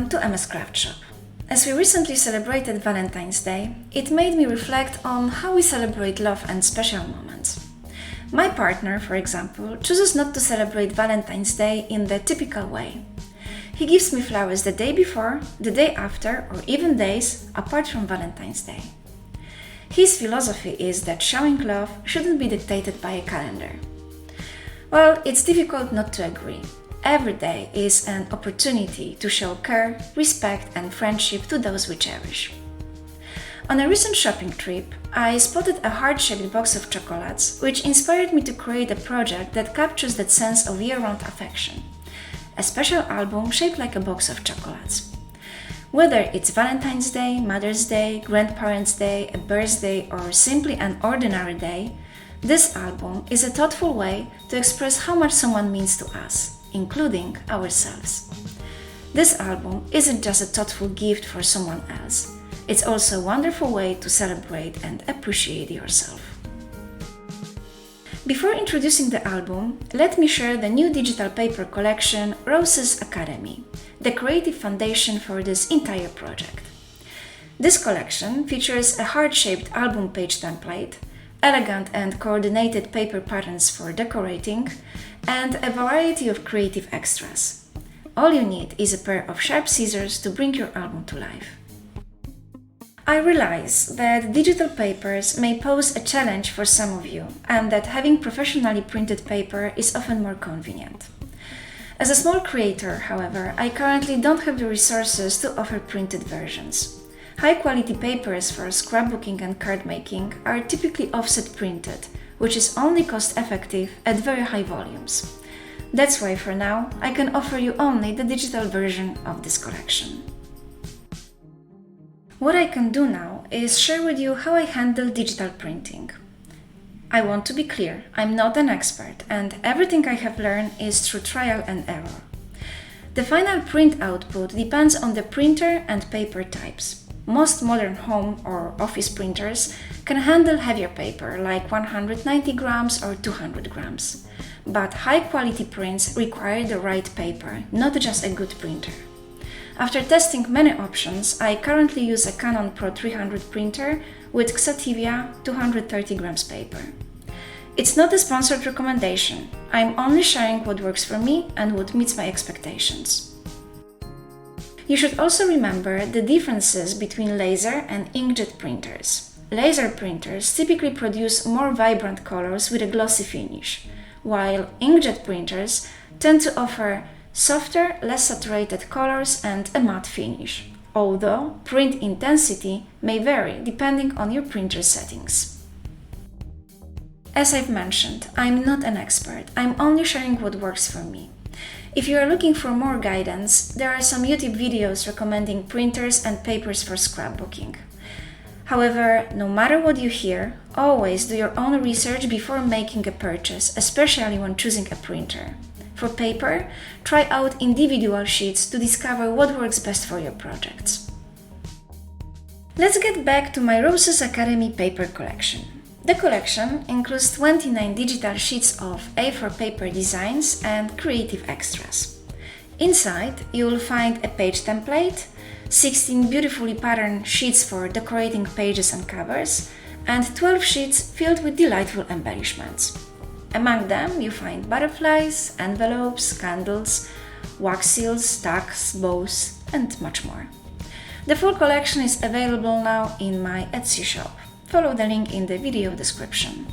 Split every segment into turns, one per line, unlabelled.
Welcome to MS Craftshop. As we recently celebrated Valentine's Day, it made me reflect on how we celebrate love and special moments. My partner, for example, chooses not to celebrate Valentine's Day in the typical way. He gives me flowers the day before, the day after, or even days apart from Valentine's Day. His philosophy is that showing love shouldn't be dictated by a calendar. Well, it's difficult not to agree. Every day is an opportunity to show care, respect, and friendship to those we cherish. On a recent shopping trip, I spotted a heart-shaped box of chocolates, which inspired me to create a project that captures that sense of year-round affection. A special album shaped like a box of chocolates. Whether it's Valentine's Day, Mother's Day, Grandparents' Day, a birthday, or simply an ordinary day, this album is a thoughtful way to express how much someone means to us, including ourselves. This album isn't just a thoughtful gift for someone else, it's also a wonderful way to celebrate and appreciate yourself. Before introducing the album, let me share the new digital paper collection Roses Academy, the creative foundation for this entire project. This collection features a heart-shaped album page template, elegant and coordinated paper patterns for decorating, and a variety of creative extras. All you need is a pair of sharp scissors to bring your album to life. I realize that digital papers may pose a challenge for some of you, and that having professionally printed paper is often more convenient. As a small creator, however, I currently don't have the resources to offer printed versions. High-quality papers for scrapbooking and card making are typically offset printed, which is only cost-effective at very high volumes. That's why for now, I can offer you only the digital version of this collection. What I can do now is share with you how I handle digital printing. I want to be clear, I'm not an expert, and everything I have learned is through trial and error. The final print output depends on the printer and paper types. Most modern home or office printers can handle heavier paper like 190 grams or 200 grams. But high-quality prints require the right paper, not just a good printer. After testing many options, I currently use a Canon Pro 300 printer with Xativia 230 grams paper. It's not a sponsored recommendation. I'm only sharing what works for me and what meets my expectations. You should also remember the differences between laser and inkjet printers. Laser printers typically produce more vibrant colors with a glossy finish, while inkjet printers tend to offer softer, less saturated colors and a matte finish, although print intensity may vary depending on your printer settings. As I've mentioned, I'm not an expert, I'm only sharing what works for me. If you are looking for more guidance, there are some YouTube videos recommending printers and papers for scrapbooking. However, no matter what you hear, always do your own research before making a purchase, especially when choosing a printer. For paper, try out individual sheets to discover what works best for your projects. Let's get back to my Roses Academy paper collection. The collection includes 29 digital sheets of A4 paper designs and creative extras. Inside, you will find a page template, 16 beautifully patterned sheets for decorating pages and covers, and 12 sheets filled with delightful embellishments. Among them, you find butterflies, envelopes, candles, wax seals, tags, bows, and much more. The full collection is available now in my Etsy shop. Follow the link in the video description.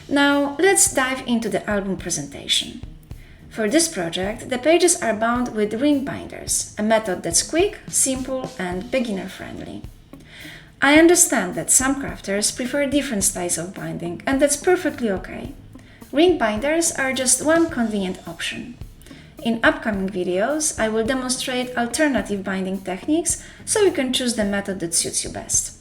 Now, let's dive into the album presentation. For this project, the pages are bound with ring binders, a method that's quick, simple, and beginner-friendly. I understand that some crafters prefer different styles of binding, and that's perfectly okay. Ring binders are just one convenient option. In upcoming videos, I will demonstrate alternative binding techniques so you can choose the method that suits you best.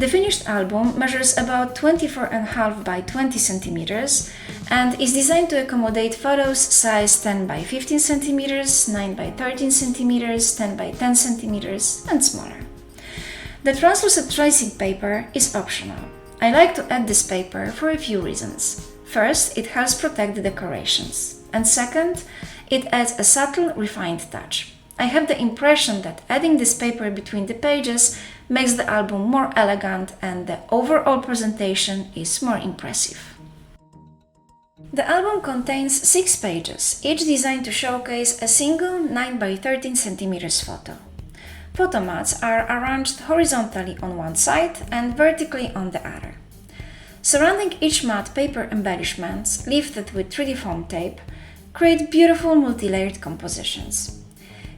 The finished album measures about 24.5 by 20 centimeters and is designed to accommodate photos size 10 by 15 centimeters, 9 by 13 centimeters, 10 by 10 centimeters, and smaller. The translucent tracing paper is optional. I like to add this paper for a few reasons. First, it helps protect the decorations. And second, it adds a subtle, refined touch. I have the impression that adding this paper between the pages makes the album more elegant and the overall presentation is more impressive. The album contains 6 pages, each designed to showcase a single 9 by 13 centimeters photo. Photo mats are arranged horizontally on one side and vertically on the other. Surrounding each mat, paper embellishments, lifted with 3D foam tape, create beautiful multi-layered compositions.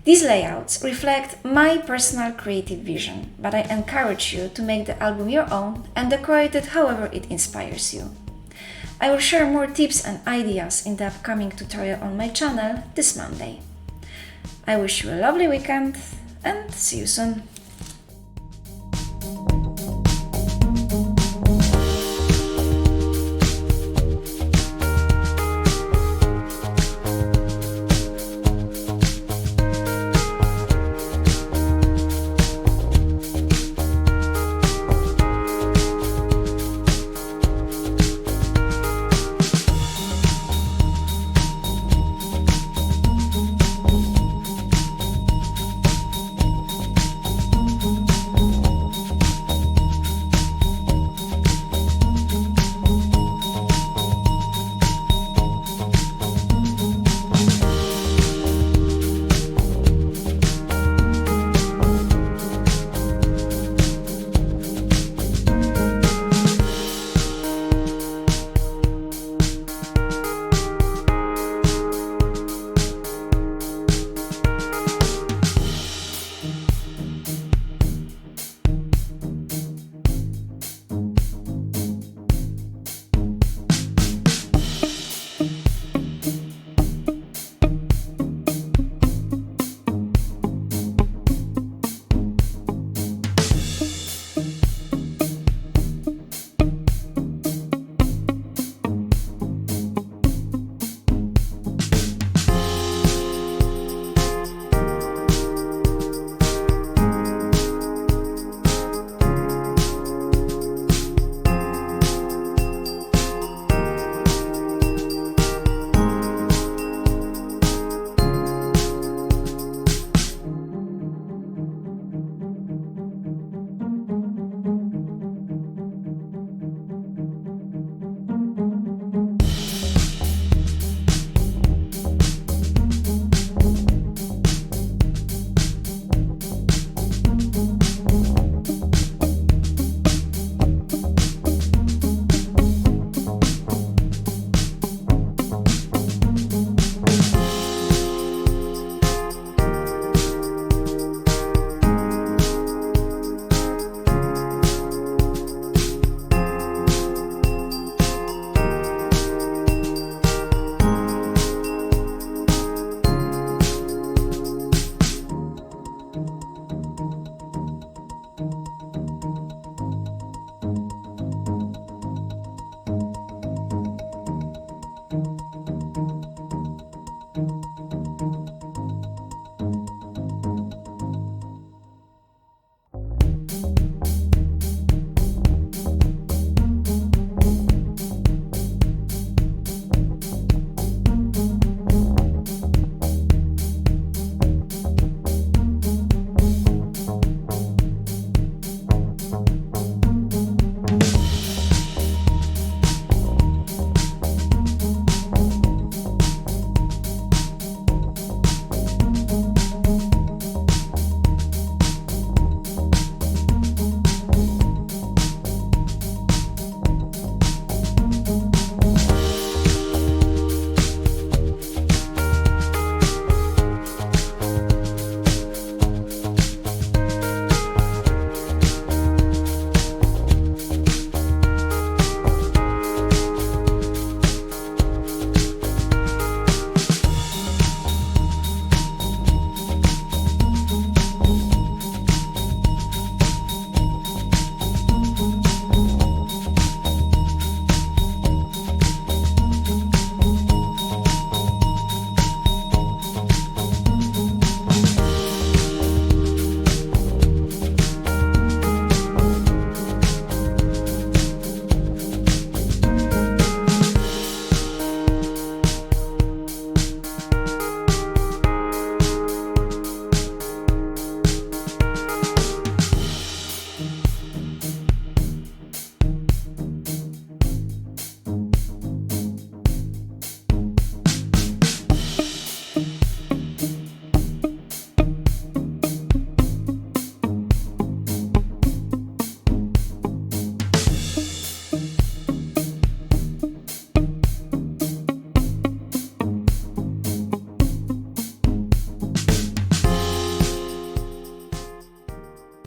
These layouts reflect my personal creative vision, but I encourage you to make the album your own and decorate it however it inspires you. I will share more tips and ideas in the upcoming tutorial on my channel this Monday. I wish you a lovely weekend and see you soon!